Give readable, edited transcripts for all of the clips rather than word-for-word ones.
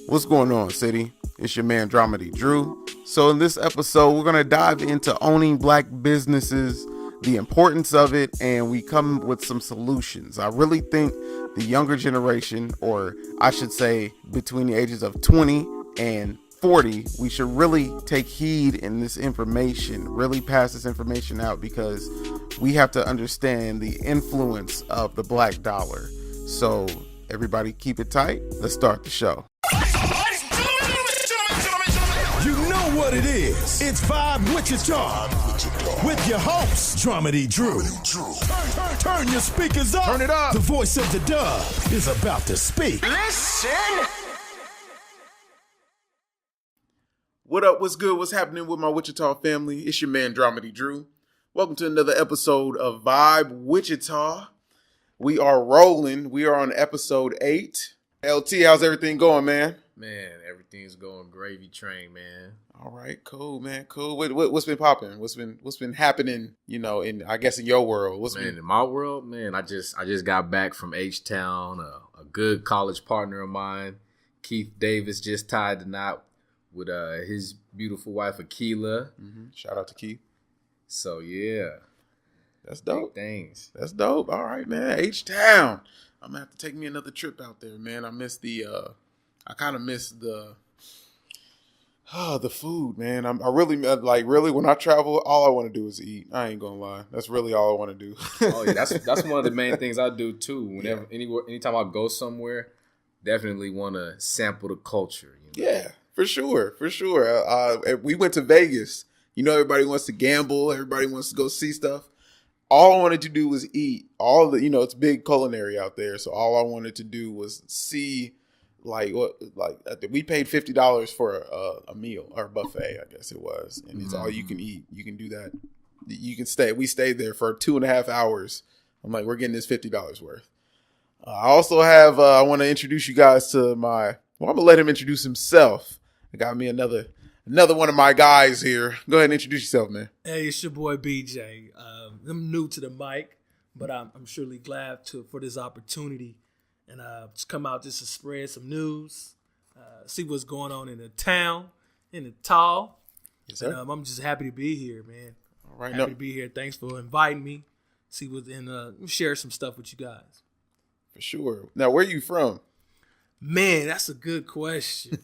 What's going on, City? It's your man, Dramedy Drew. So, in this episode, we're going to dive into owning black businesses, the importance of it, and we come with some solutions. I really think the younger generation, or I should say between the ages of 20 and 40, we should really take heed in this information, really pass this information out, because we have to understand the influence of the black dollar. So, everybody keep it tight. Let's start the show. You know what it is. It's Vibe Wichita with your host, Dramedy Drew. Turn your speakers up. Turn it up. The voice of the dub is about to speak. Listen. What up? What's good? What's happening with my Wichita family? It's your man, Dramedy Drew. Welcome to another episode of Vibe Wichita. We are rolling. We are on episode 8. LT, how's everything going, man? Man, everything's going gravy train, man. All right, cool, man, cool. What's been popping? What's been happening? You know, in your world. In my world, man, I just got back from H-Town. A good college partner of mine, Keith Davis, just tied the knot with his beautiful wife Akila. Mm-hmm. Shout out to Keith. So yeah, that's dope. Big things. That's dope. All right, man. H-Town. I'm gonna have to take me another trip out there, man. I kind of miss the food, man. I really when I travel, all I want to do is eat. I ain't gonna lie. That's really all I want to do. Oh yeah, that's one of the main things I do too. Whenever anytime I go somewhere, definitely want to sample the culture. You know? Yeah, for sure. We went to Vegas. You know, everybody wants to gamble. Everybody wants to go see stuff. All I wanted to do was eat. It's big culinary out there. So all I wanted to do was see, we paid $50 for a meal or a buffet, I guess it was. And it's all you can eat. You can do that. You can stay. We stayed there for 2.5 hours. I'm like, we're getting this $50 worth. I also have, I want to introduce you guys to I'm going to let him introduce himself. I got me another one of my guys here. Go ahead and introduce yourself, man. Hey, it's your boy BJ. I'm new to the mic, but I'm surely glad for this opportunity and just come out just to spread some news, see what's going on in the town, in the tall. Yes, sir. And I'm just happy to be here, man. All right, happy to be here. Thanks for inviting me. See what and share some stuff with you guys. For sure. Now, where are you from? Man, that's a good question.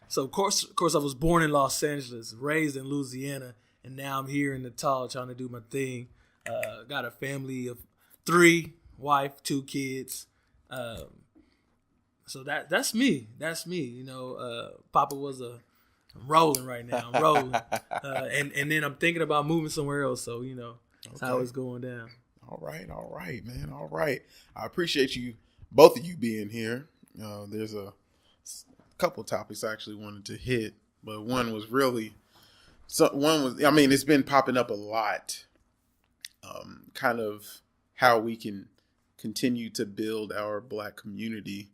So, of course, I was born in Los Angeles, raised in Louisiana, and now I'm here in the tall trying to do my thing. Got a family of 3, wife, 2 kids. So that's me. That's me. You know, Papa I'm rolling right now. I'm rolling. And then I'm thinking about moving somewhere else. So, that's how it's going down. All right, man. All right. I appreciate you, both of you being here. There's a couple topics I actually wanted to hit, but it's been popping up a lot. Kind of how we can continue to build our black community.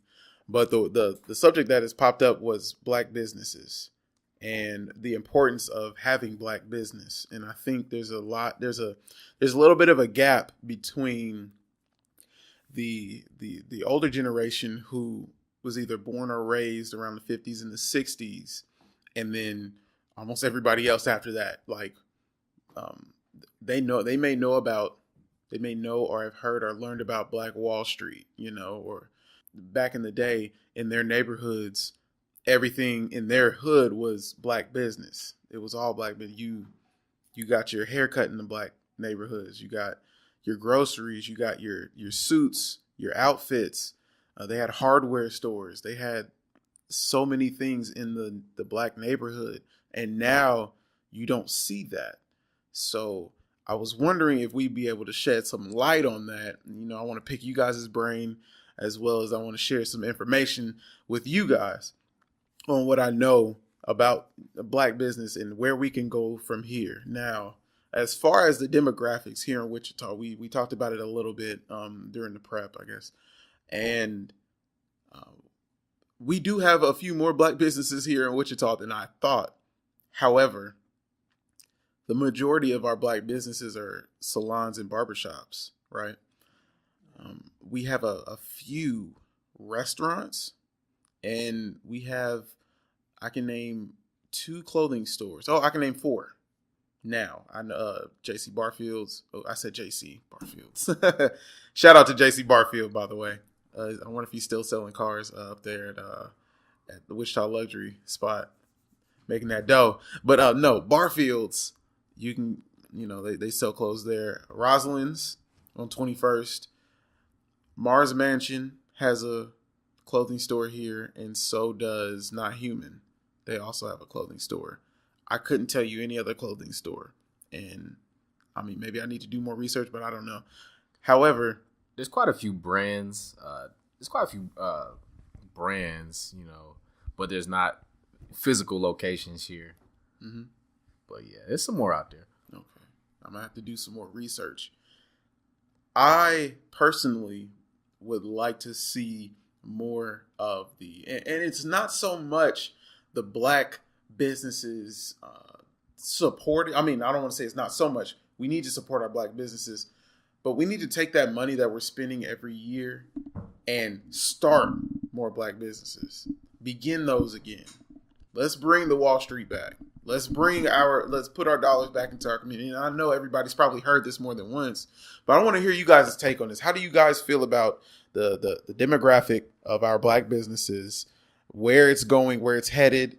But the subject that has popped up was black businesses and the importance of having black business. And I think there's a little bit of a gap between the older generation who was either born or raised around the 50s and the 60s, and then almost everybody else after that. They may know or have heard or learned about Black Wall Street, or back in the day in their neighborhoods, everything in their hood was black business. It was all black, but you got your haircut in the black neighborhoods. You got your groceries. You got your suits, your outfits. They had hardware stores. They had so many things in the black neighborhood. And now you don't see that. So I was wondering if we'd be able to shed some light on that. I want to pick you guys' brain, as well as I want to share some information with you guys on what I know about black business and where we can go from here. Now, as far as the demographics here in Wichita, we talked about it a little bit during the prep, I guess. And we do have a few more black businesses here in Wichita than I thought. However, the majority of our black businesses are salons and barbershops, right? We have a few restaurants And we have, I can name 2 clothing stores. Oh, I can name 4 now. I know JC Barfield's. Oh, I said JC Barfield's. Shout out to JC Barfield, by the way. I wonder if he's still selling cars up there at the Wichita Luxury spot, making that dough. But no, Barfield's, you can, they sell clothes there. Rosalind's on 21st. Mars Mansion has a clothing store here, and so does Not Human. They also have a clothing store. I couldn't tell you any other clothing store. And I mean, maybe I need to do more research, but I don't know. However, there's quite a few brands. But there's not physical locations here. Mm-hmm. But yeah, there's some more out there. Okay. I'm going to have to do some more research. I personally would like to see more of and it's not so much the black businesses supporting. I mean, I don't want to say it's not so much. We need to support our black businesses, but we need to take that money that we're spending every year and start more black businesses. Begin those again. Let's bring the Wall Street back. Let's put our dollars back into our community. And I know everybody's probably heard this more than once, but I want to hear you guys' take on this. How do you guys feel about the demographic of our black businesses, where it's going, where it's headed?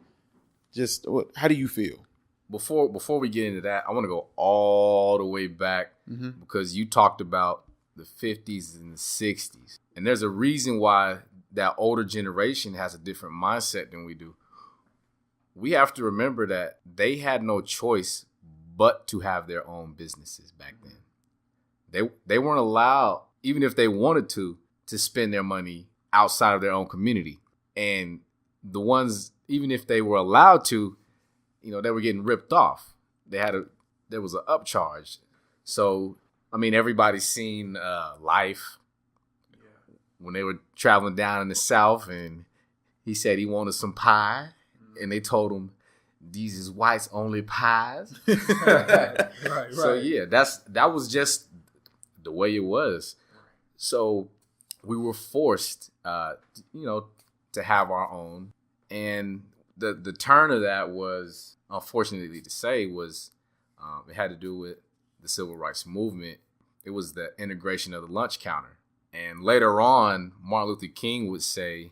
How do you feel? Before we get into that, I want to go all the way back because you talked about the 50s and the 60s. And there's a reason why that older generation has a different mindset than we do. We have to remember that they had no choice but to have their own businesses back then. They weren't allowed, even if they wanted to spend their money outside of their own community. And the ones, even if they were allowed to, they were getting ripped off. There was an upcharge. So, I mean, everybody's seen Life when they were traveling down in the South, and he said he wanted some pie. And they told him, these is whites only pies. Right. So yeah, that was just the way it was. So we were forced, to have our own. And the turn of that was, unfortunately to say, was it had to do with the civil rights movement. It was the integration of the lunch counter. And later on, Martin Luther King would say,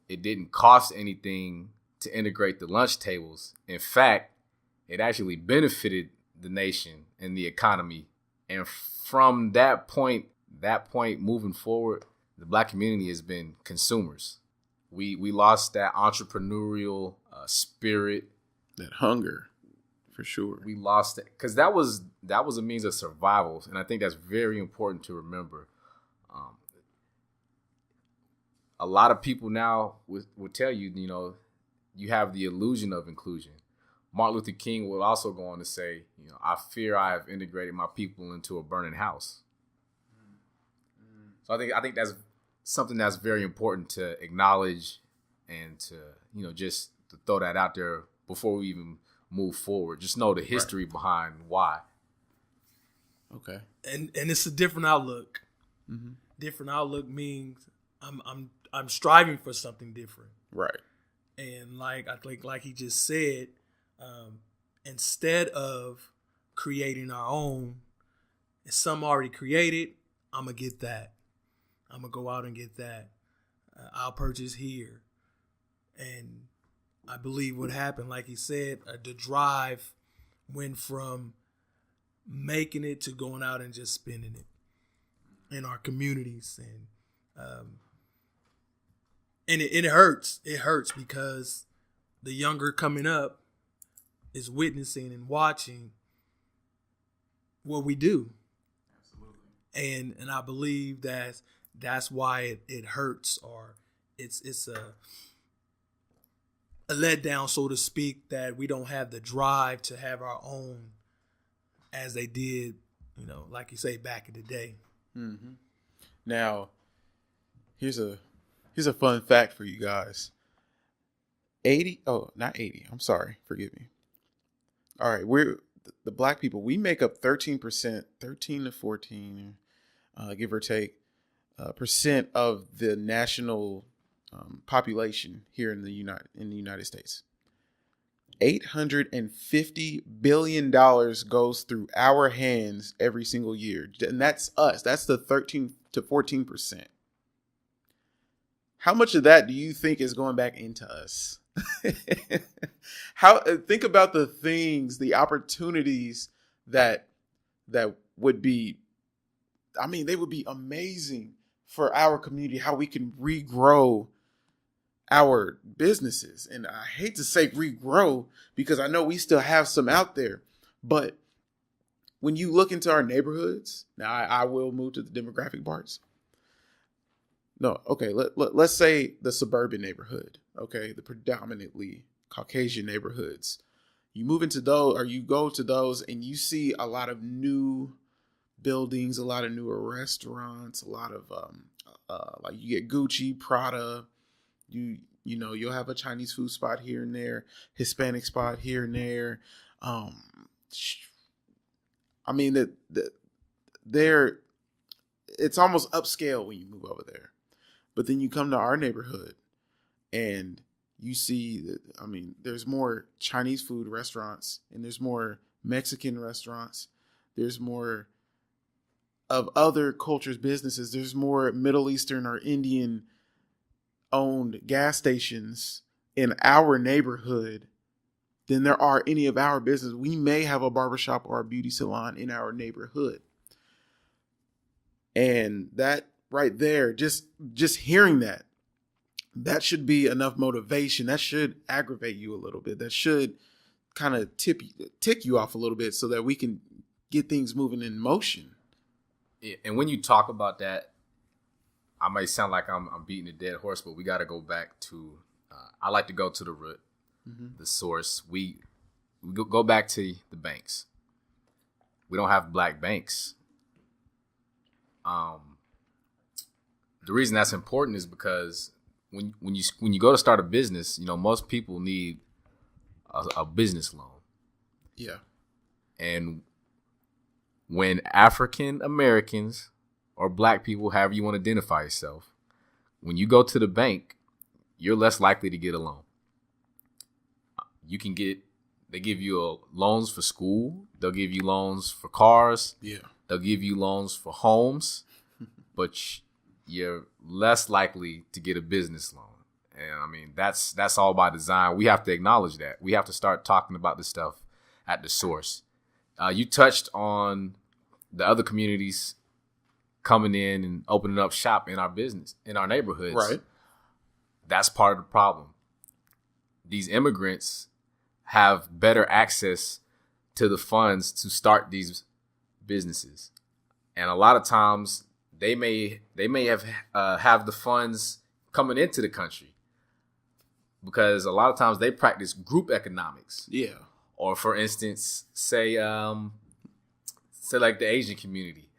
it didn't cost anything to integrate the lunch tables. In fact, it actually benefited the nation and the economy. And from that point moving forward, the black community has been consumers. We lost that entrepreneurial spirit, that hunger, for sure. We lost it because that was a means of survival, and I think that's very important to remember. A lot of people now would tell you, you have the illusion of inclusion. Martin Luther King will also go on to say, I fear I have integrated my people into a burning house. So I think that's something that's very important to acknowledge and to, just to throw that out there before we even move forward. Just know the history behind why. Okay. And it's a different outlook. Mm-hmm. Different outlook means I'm striving for something different. Right. And I think like he just said, instead of creating our own, if some already created, I'm going to get that. I'm going to go out and get that. I'll purchase here. And I believe what happened, like he said, the drive went from making it to going out and just spending it in our communities. And it hurts. It hurts because the younger coming up is witnessing and watching what we do. Absolutely. And I believe that's why it hurts, or it's a letdown, so to speak, that we don't have the drive to have our own as they did, like you say, back in the day. Mm-hmm. Now, here's a fun fact for you guys. Not 80. I'm sorry. Forgive me. All right. We're the black people. We make up 13%, 13 to 14, give or take, percent of the national population here in the United States. $850 billion goes through our hands every single year. And that's us. That's the 13 to 14%. How much of that do you think is going back into us? Think about the things, the opportunities that would be, I mean, they would be amazing for our community, how we can regrow our businesses. And I hate to say regrow because I know we still have some out there, but when you look into our neighborhoods, now I will move to the demographic parts. No, okay, let's say the suburban neighborhood, okay, the predominantly Caucasian neighborhoods. You move into those, or you go to those, and you see a lot of new buildings, a lot of newer restaurants, a lot of like you get Gucci, Prada. You'll have a Chinese food spot here and there, Hispanic spot here and there. I mean it's almost upscale when you move over there. But then you come to our neighborhood and you see that, I mean, there's more Chinese food restaurants and there's more Mexican restaurants. There's more of other cultures, businesses. There's more Middle Eastern or Indian owned gas stations in our neighborhood than there are any of our business. We may have a barbershop or a beauty salon in our neighborhood. And that right there, just hearing that should be enough motivation. That should aggravate you a little bit. That should kind of tick you off a little bit so that we can get things moving in motion. Yeah, and when you talk about that, I might sound like I'm beating a dead horse, but we got to go back to, I like to go to the root, the source. We go back to the banks. We don't have black banks. The reason that's important is because when you go to start a business, most people need a business loan. Yeah. And when African Americans or black people, however you want to identify yourself, when you go to the bank, you're less likely to get a loan. They give you loans for school. They'll give you loans for cars. Yeah. They'll give you loans for homes, but you're less likely to get a business loan. And I mean, that's all by design. We have to acknowledge that. We have to start talking about this stuff at the source. You touched on the other communities coming in and opening up shop in our business, in our neighborhoods. Right. That's part of the problem. These immigrants have better access to the funds to start these businesses. And a lot of times they may have the funds coming into the country because a lot of times they practice group economics. Yeah. Or for instance, say like the Asian community.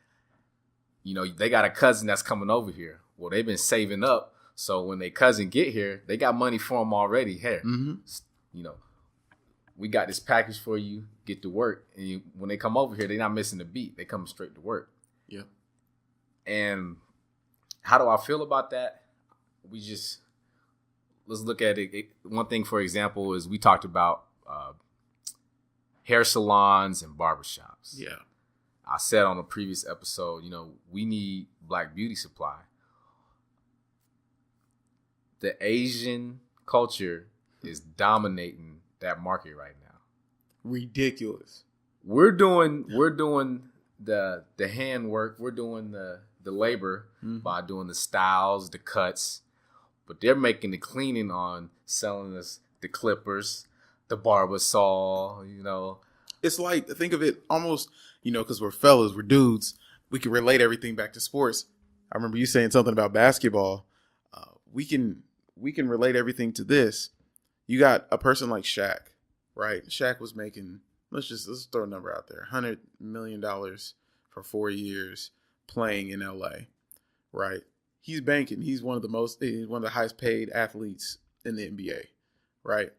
They got a cousin that's coming over here. Well, they've been saving up. So when their cousin get here, they got money for them already here. Mm-hmm. We got this package for you. Get to work. And when they come over here, they're not missing a beat. They come straight to work. Yeah. And how do I feel about that? Let's look at it. One thing, for example, is we talked about hair salons and barbershops. Yeah. I said on a previous episode, we need black beauty supply. The Asian culture is dominating that market right now. Ridiculous. We're doing the handwork. We're doing the labor by doing the styles, the cuts, but they're making the cleaning on selling us the clippers, the Barbasol. It's like, think of it almost, because we're fellas, we're dudes, we can relate everything back to sports. I remember you saying something about basketball. We can relate everything to this. You got a person like Shaq, right? Shaq was making, let's throw a number out there, $100 million for 4 years playing in LA, right? He's banking. He's one of the highest paid athletes in the NBA, right?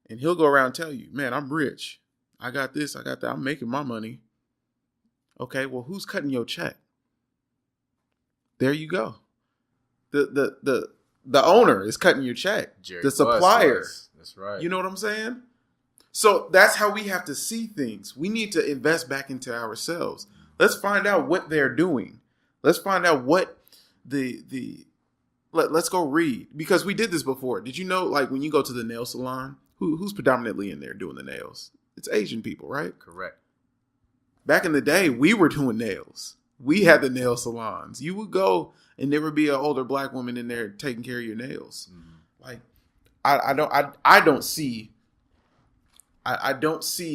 And he'll go around and tell you, man, I'm rich. I got this, I got that. I'm making my money. Okay, well, who's cutting your check? There you go. The owner is cutting your check. Jerry the supplier. Buss, that's right. You know what I'm saying? So that's how we have to see things. We need to invest back into ourselves. Let's find out what they're doing. Let's find out what let's go read, because we did this before. Did you know, like, when you go to the nail salon, who's predominantly in there doing the nails? It's Asian people, right? Correct. Back in the day, we were doing nails. We had the nail salons. You would go and there would be an older black woman in there taking care of your nails. Mm-hmm. Like, I don't see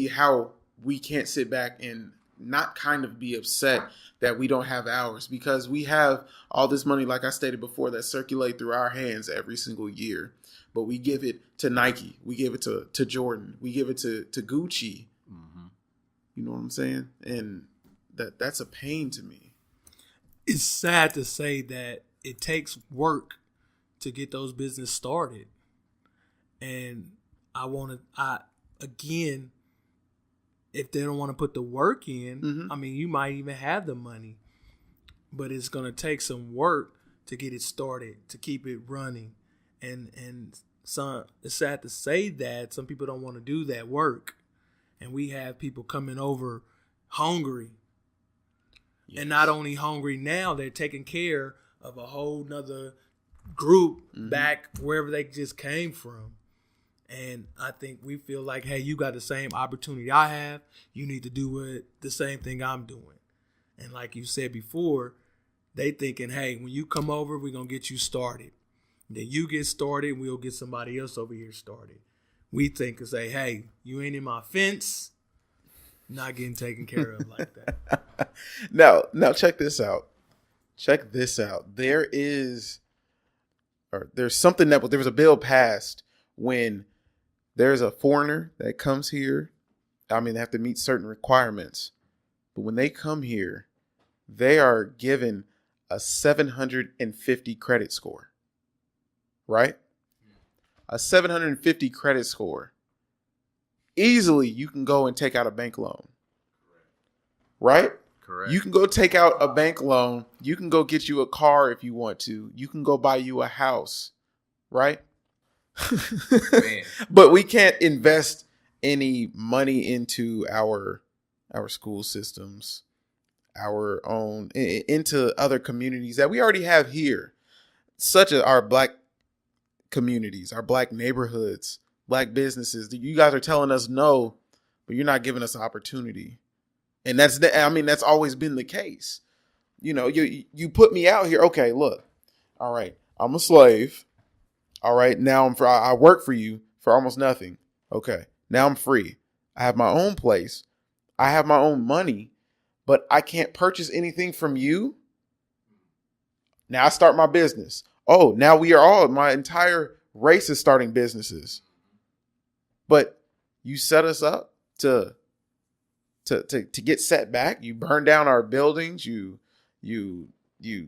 how we can't sit back and not kind of be upset that we don't have ours, because we have all this money, like I stated before, that circulate through our hands every single year. But we give it to Nike. We give it to Jordan. We give it to Gucci. Mm-hmm. You know what I'm saying? And that's a pain to me. It's sad to say that it takes work to get those business started. And again, if they don't want to put the work in, mm-hmm. I mean, you might even have the money, but it's going to take some work to get it started, to keep it running. And it's sad to say that some people don't want to do that work. And we have people coming over hungry. Yes. And not only hungry now, they're taking care of a whole nother group mm-hmm. back wherever they just came from. And I think we feel like, hey, you got the same opportunity I have. You need to do the same thing I'm doing. And like you said before, they thinking, hey, when you come over, we're going to get you started. Then you get started, we'll get somebody else over here started. We think and say, hey, you ain't in my fence, not getting taken care of like that. Now check this out. There's something there was a bill passed when there's a foreigner that comes here. I mean, they have to meet certain requirements. But when they come here, they are given a 750 credit score. Right? A 750 credit score. Easily, you can go and take out a bank loan. Right? Correct. You can go take out a bank loan. You can go get you a car if you want to. You can go buy you a house. Right? Man. But we can't invest any money into our school systems, our own, into other communities that we already have here, such as our black communities, our black neighborhoods, black businesses. You guys are telling us no, but you're not giving us an opportunity. And that's always been the case. You know, you put me out here. Okay, look. All right. I'm a slave. All right. Now I work for you for almost nothing. Okay. Now I'm free. I have my own place. I have my own money, but I can't purchase anything from you. Now I start my business. Oh, now my entire race is starting businesses. But you set us up to get set back. You burn down our buildings. You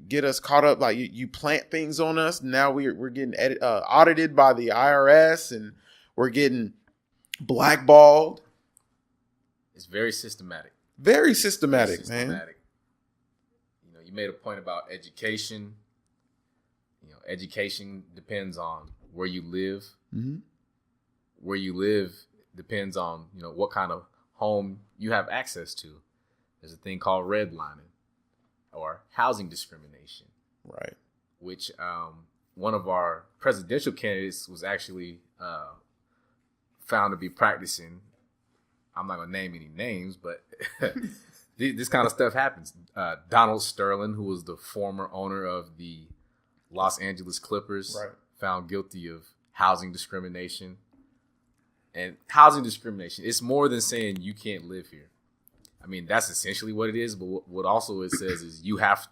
get us caught up. Like you plant things on us. Now we're getting audited by the IRS, and we're getting blackballed. It's very systematic. Very systematic, man. You know, you made a point about education. You know, education depends on where you live. Mm-hmm. Where you live depends on, you know, what kind of home you have access to. There's a thing called redlining or housing discrimination. Right. Which one of our presidential candidates was actually found to be practicing. I'm not going to name any names, but this kind of stuff happens. Donald Sterling, who was the former owner of the Los Angeles Clippers, right, found guilty of housing discrimination. And housing discrimination, it's more than saying you can't live here. I mean, that's essentially what it is. But what also it says is you have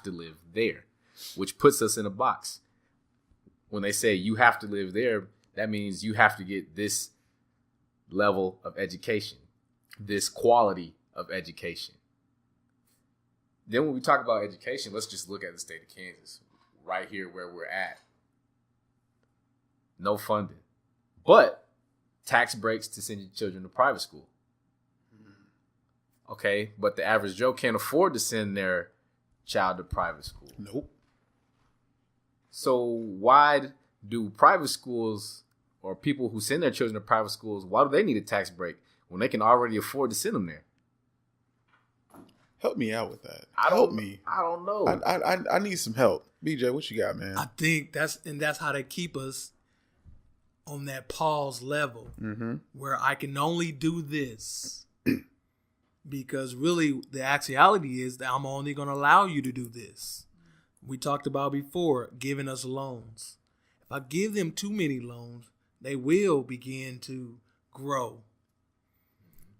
to live there, which puts us in a box. When they say you have to live there, that means you have to get this level of education, this quality of education. Then when we talk about education, let's just look at the state of Kansas, right here where we're at. No funding, but tax breaks to send your children to private school. Okay, but the average Joe can't afford to send their child to private school. Nope. So why do private schools or people who send their children to private schools, why do they need a tax break when they can already afford to send them there? Help me out with that. Help me. I don't know. I need some help. BJ, what you got, man? I think that's how they keep us on that pause level where I can only do this because really the actuality is that I'm only going to allow you to do this. We talked about before giving us loans. If I give them too many loans, they will begin to grow.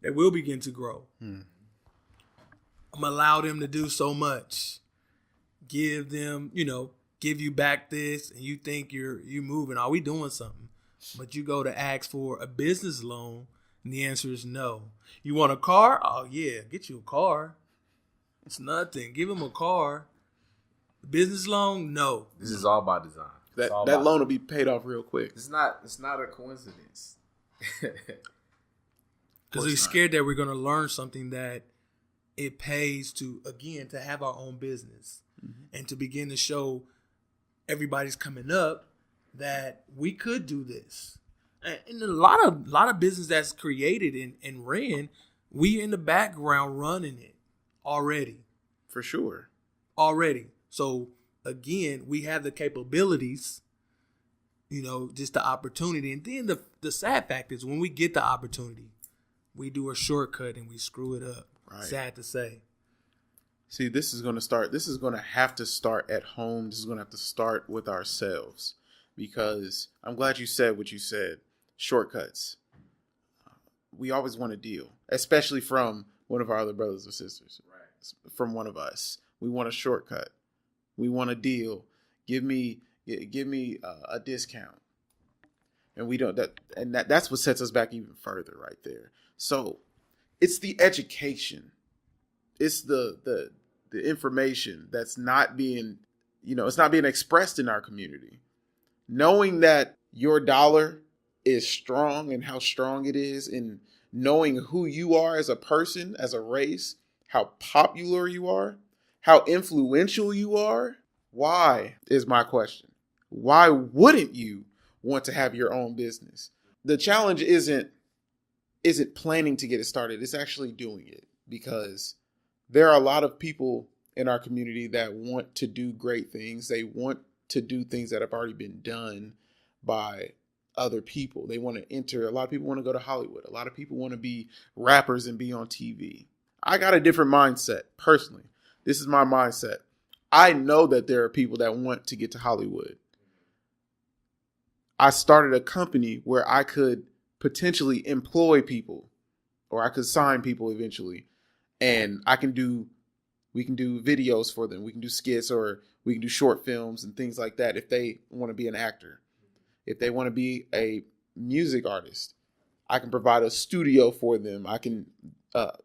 They will begin to grow. I'm going to allow them to do so much. Give them, give you back this and you think you're moving. Are we doing something? But you go to ask for a business loan and the answer is no. You want a car? Oh, yeah, get you a car. It's nothing. Give them a car. Business loan? No. This is all by design. That loan will be paid off real quick. It's not a coincidence. Because we're scared that we're going to learn something that it pays to have our own business and to begin to show everybody's coming up that we could do this. And a lot of business that's created and ran, we in the background running it already. For sure. Already. So again, we have the capabilities, just the opportunity. And then the sad fact is when we get the opportunity, we do a shortcut and we screw it up. Right. Sad to say. See, this is going to have to start at home. This is going to have to start with ourselves, because I'm glad you said what you said. Shortcuts. We always want a deal, especially from one of our other brothers or sisters. Right. From one of us. We want a shortcut. We want a deal. Give me a discount. And we don't that's what sets us back even further right there. So it's the education. It's the information that's not being, it's not being expressed in our community. Knowing that your dollar is strong and how strong it is, and knowing who you are as a person, as a race, how popular you are, how influential you are. Why is my question. Why wouldn't you want to have your own business? The challenge isn't planning to get it started. It's actually doing it, because there are a lot of people in our community that want to do great things. They want to do things that have already been done by other people. They want to enter. A lot of people want to go to Hollywood. A lot of people want to be rappers and be on TV. I got a different mindset personally. This is my mindset. I know that there are people that want to get to Hollywood. I started a company where I could potentially employ people, or I could sign people eventually, and we can do videos for them. We can do skits, or we can do short films and things like that if they want to be an actor. If they want to be a music artist, I can provide a studio for them. I can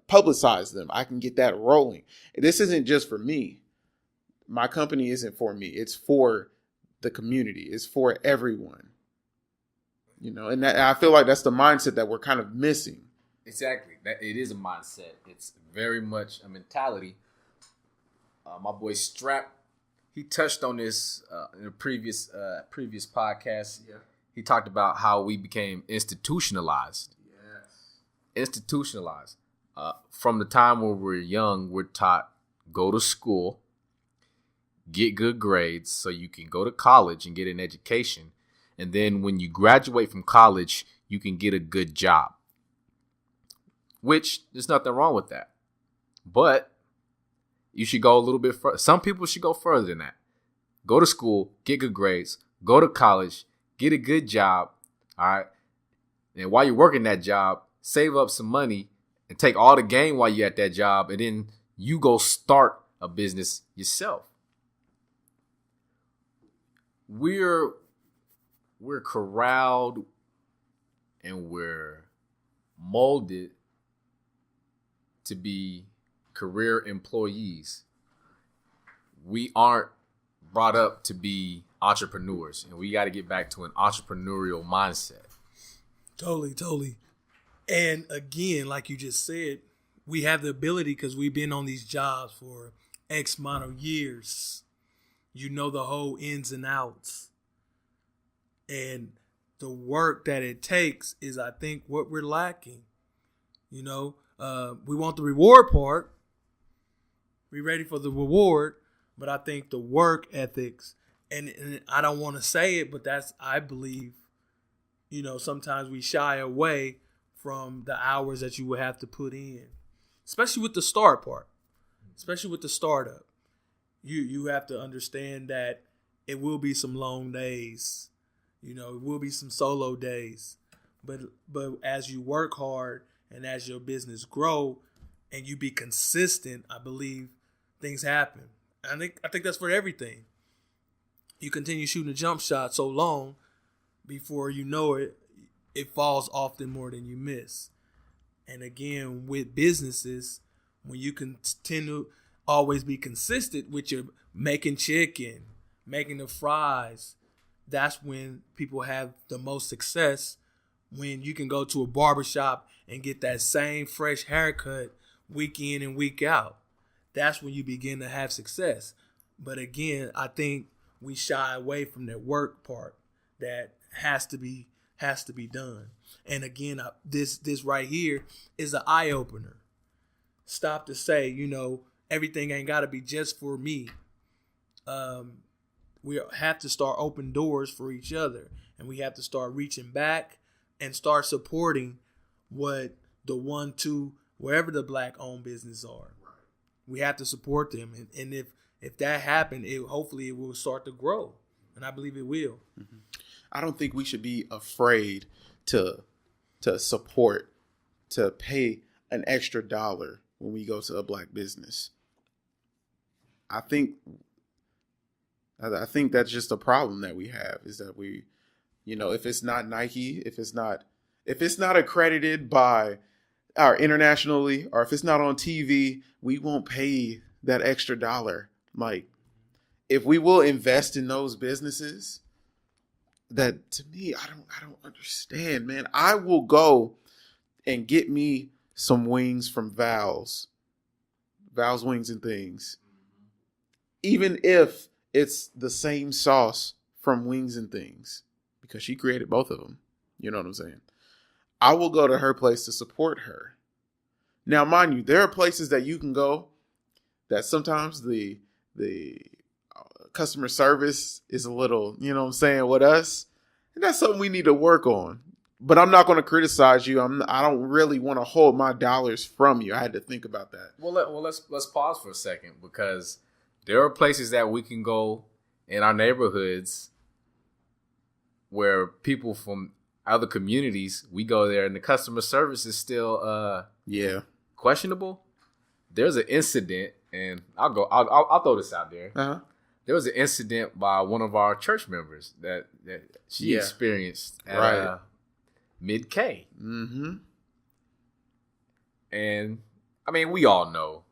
publicize them. I can get that rolling. This isn't just for me. My company isn't for me. It's for the community. It's for everyone. And I feel like that's the mindset that we're kind of missing. Exactly. It is a mindset. It's very much a mentality. My boy Strap, he touched on this in a previous podcast. Yeah. He talked about how we became institutionalized. Yes. Institutionalized. From the time when we're young, we're taught, go to school, get good grades so you can go to college and get an education. And then when you graduate from college, you can get a good job. Which, there's nothing wrong with that. But you should go a little bit further. Some people should go further than that. Go to school, get good grades, go to college, get a good job. All right. And while you're working that job, save up some money and take all the gain while you're at that job. And then you go start a business yourself. We're corralled and we're molded to be career employees. We aren't brought up to be entrepreneurs, and we got to get back to an entrepreneurial mindset. Totally. And again, like you just said, we have the ability because we've been on these jobs for X amount of years. You know the whole ins and outs. And the work that it takes is, I think, what we're lacking. You know, we want the reward part. We're ready for the reward, but I think the work ethics, and I don't want to say it, but that's, I believe, you know, sometimes we shy away from the hours that you would have to put in, especially with the start part, especially with the startup. You have to understand that it will be some long days. You know, it will be some solo days. But as you work hard and as your business grow and you be consistent, I believe things happen. I think that's for everything. You continue shooting a jump shot so long, before you know it, it falls often more than you miss. And again, with businesses, when you continue always be consistent with your making chicken, making the fries, that's when people have the most success. When you can go to a barbershop and get that same fresh haircut week in and week out, that's when you begin to have success. But again, I think we shy away from that work part that has to be done. And again, this right here is an eye opener. Stop to say, you know, everything ain't got to be just for me. We have to start open doors for each other, and we have to start reaching back and start supporting what the 1, 2, wherever the Black-owned businesses are. We have to support them, and if that happens, hopefully it will start to grow, and I believe it will. Mm-hmm. I don't think we should be afraid to support, to pay an extra $1 when we go to a Black business. I think that's just a problem that we have, is that we, you know, if it's not Nike, if it's not accredited by our internationally, or if it's not on TV, we won't pay that extra $1. Like, if we will invest in those businesses, that, to me, I don't understand, man. I will go and get me some wings from Val's Wings and Things, even if it's the same sauce from Wings and Things, because she created both of them. You know what I'm saying? I will go to her place to support her. Now, mind you, there are places that you can go that sometimes the customer service is a little, you know what I'm saying, with us. And that's something we need to work on. But I'm not going to criticize you. I don't really want to hold my dollars from you. I had to think about that. Well, let's pause for a second, because there are places that we can go in our neighborhoods where people from other communities, we go there and the customer service is still questionable. There's an incident, and I'll throw this out there. Uh-huh. There was an incident by one of our church members that she experienced at Mid-K. Mm-hmm. And I mean, we all know.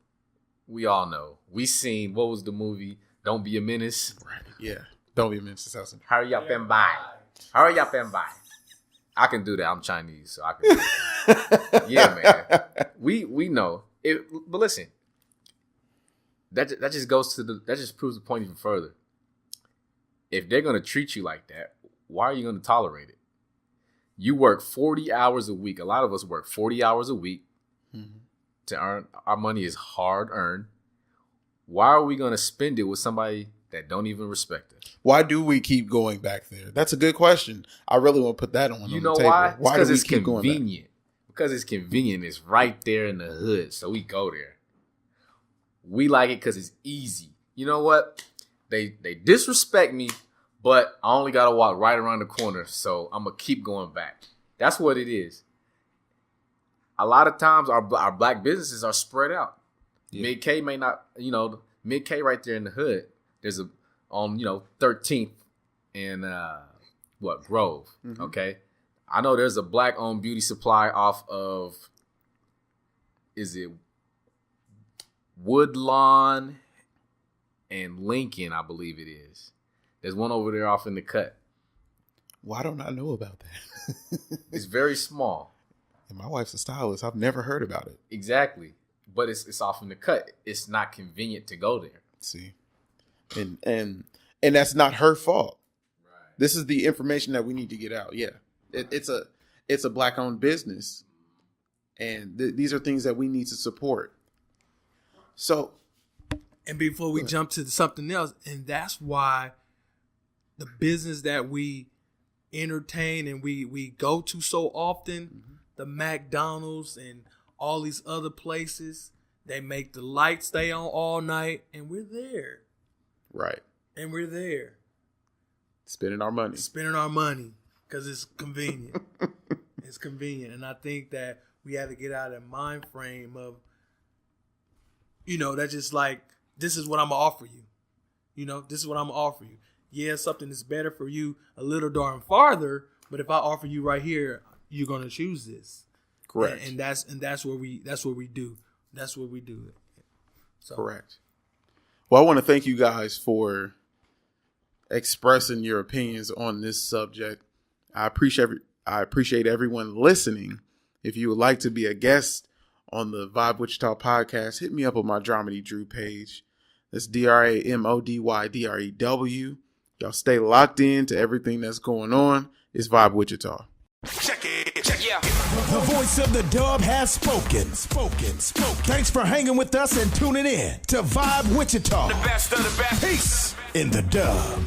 We seen, what was the movie? Don't Be a Menace. Right. Yeah. Don't Be a Menace. Hurry up and buy. Hurry up and buy. I can do that. I'm Chinese, so I can do that. Yeah, man. We know it, but listen. That just proves the point even further. If they're gonna treat you like that, why are you gonna tolerate it? You work 40 hours a week. A lot of us work 40 hours a week to earn. Our money is hard earned. Why are we gonna spend it with somebody that don't even respect us? Why do we keep going back there? That's a good question. I really want to put that on the table. You know why? Why do we it's keep going back? Convenient. Because it's convenient. It's right there in the hood, so we go there. We like it because it's easy. You know what? They disrespect me, but I only got to walk right around the corner, so I'm going to keep going back. That's what it is. A lot of times our Black businesses are spread out. Yeah. Mid-K may not, Mid-K right there in the hood. There's on 13th and Grove. Mm-hmm. Okay. I know there's a Black-owned beauty supply off of, is it Woodlawn and Lincoln, I believe it is. There's one over there off in the cut. Why don't I know about that? It's very small. And my wife's a stylist. I've never heard about it. Exactly. But it's off in the cut. It's not convenient to go there. See, and that's not her fault. Right. This is the information that we need to get out. Yeah, it's a Black-owned business, and these are things that we need to support. So, and before we jump to something else, and that's why the business that we entertain and we go to so often, the McDonald's and all these other places, they make the lights stay on all night, and we're there. Right. And we're there. Spending our money because it's convenient. It's convenient. And I think that we have to get out of that mind frame of, that's just like, this is what I'm going to offer you. This is what I'm going to offer you. Yeah, something is better for you a little darn farther, but if I offer you right here, you're going to choose this. Correct. And that's what we do. That's what we do. So. Correct. Well, I want to thank you guys for expressing your opinions on this subject. I appreciate everyone listening. If you would like to be a guest on the Vibe Wichita podcast, hit me up on my Dramedy Drew page. That's DRAMODYDREW. Y'all stay locked in to everything that's going on. It's Vibe Wichita. Check it. Yeah. The voice of the dub has spoken. Thanks for hanging with us and tuning in to Vibe Wichita. The best of the best. Peace in the dub.